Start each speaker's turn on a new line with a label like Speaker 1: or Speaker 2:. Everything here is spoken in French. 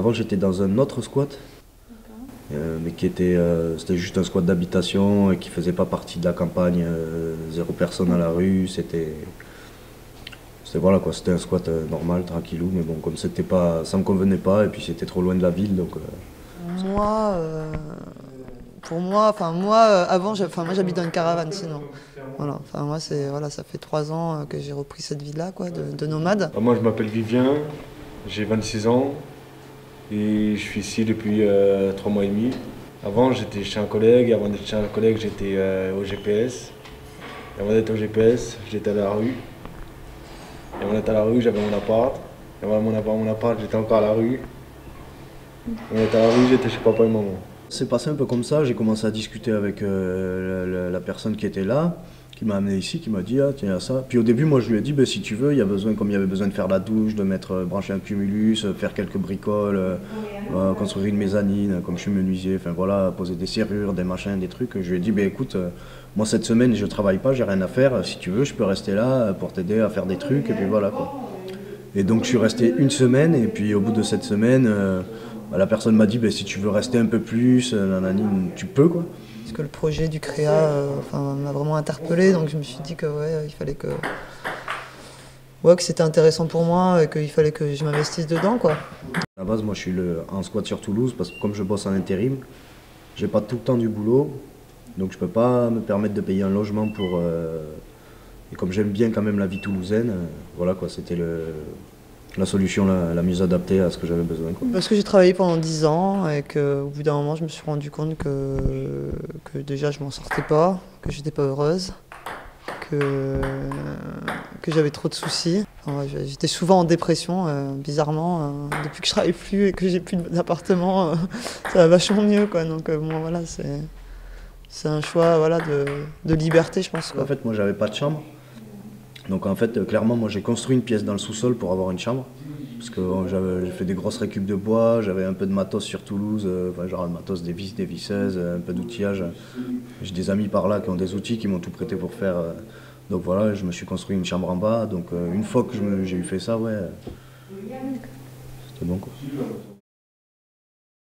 Speaker 1: avant j'étais dans un autre squat, mais qui était, c'était juste un squat d'habitation et qui faisait pas partie de la campagne, zéro personne à la rue, voilà quoi, c'était un squat normal, tranquillou, mais bon, comme c'était pas, ça me convenait pas et puis c'était trop loin de la ville, donc.
Speaker 2: Moi, pour moi, avant, moi j'habite dans une caravane sinon. Voilà, enfin moi voilà, ça fait 3 ans que j'ai repris cette vie-là, quoi, de nomade.
Speaker 3: Moi je m'appelle Vivien, j'ai 26 ans et je suis ici depuis 3 mois et demi. Avant j'étais chez un collègue, avant d'être chez un collègue j'étais au GPS. Et avant d'être au GPS, j'étais à la rue. Et avant d'être à la rue, j'avais mon appart. Et avant d'avoir mon appart, j'étais encore à la rue. Et avant d'être à la rue, j'étais chez papa et maman.
Speaker 1: C'est passé un peu comme ça, j'ai commencé à discuter avec la personne qui était là, qui m'a amené ici, qui m'a dit ah tiens ça. Puis au début moi je lui ai dit si tu veux, il y a besoin, comme il y avait besoin de faire la douche, de mettre brancher un cumulus, faire quelques bricoles, construire une mezzanine, comme je suis menuisier, enfin voilà, poser des serrures, des machins, des trucs. Je lui ai dit écoute, moi cette semaine je travaille pas, j'ai rien à faire, si tu veux je peux rester là pour t'aider à faire des trucs et puis voilà quoi. Et donc je suis resté une semaine et puis au bout de cette semaine la personne m'a dit si tu veux rester un peu plus, tu peux quoi.
Speaker 2: Parce que le projet du créa m'a vraiment interpellée, donc je me suis dit que il fallait que c'était intéressant pour moi et qu'il fallait que je m'investisse dedans quoi.
Speaker 1: À la base moi je suis en squat sur Toulouse parce que comme je bosse en intérim, j'ai pas tout le temps du boulot, donc je peux pas me permettre de payer un logement pour et comme j'aime bien quand même la vie toulousaine, voilà quoi, c'était la solution la mieux adaptée à ce que j'avais besoin, quoi.
Speaker 2: Parce que j'ai travaillé pendant 10 ans et qu'au bout d'un moment, je me suis rendu compte que déjà je m'en sortais pas, que j'étais pas heureuse, que j'avais trop de soucis. J'étais souvent en dépression, bizarrement. Depuis que je travaille plus et que j'ai plus d'appartement, ça va vachement mieux, quoi. Donc bon, voilà, c'est un choix de liberté, je pense, quoi.
Speaker 1: En fait, moi, j'avais pas de chambre. Donc en fait, clairement, moi j'ai construit une pièce dans le sous-sol pour avoir une chambre. Parce que j'ai fait des grosses récup de bois, j'avais un peu de matos sur Toulouse, genre le matos des vis, des visseuses, un peu d'outillage. J'ai des amis par là qui ont des outils, qui m'ont tout prêté pour faire. Donc voilà, je me suis construit une chambre en bas. Donc une fois que j'ai eu fait ça, c'était bon quoi.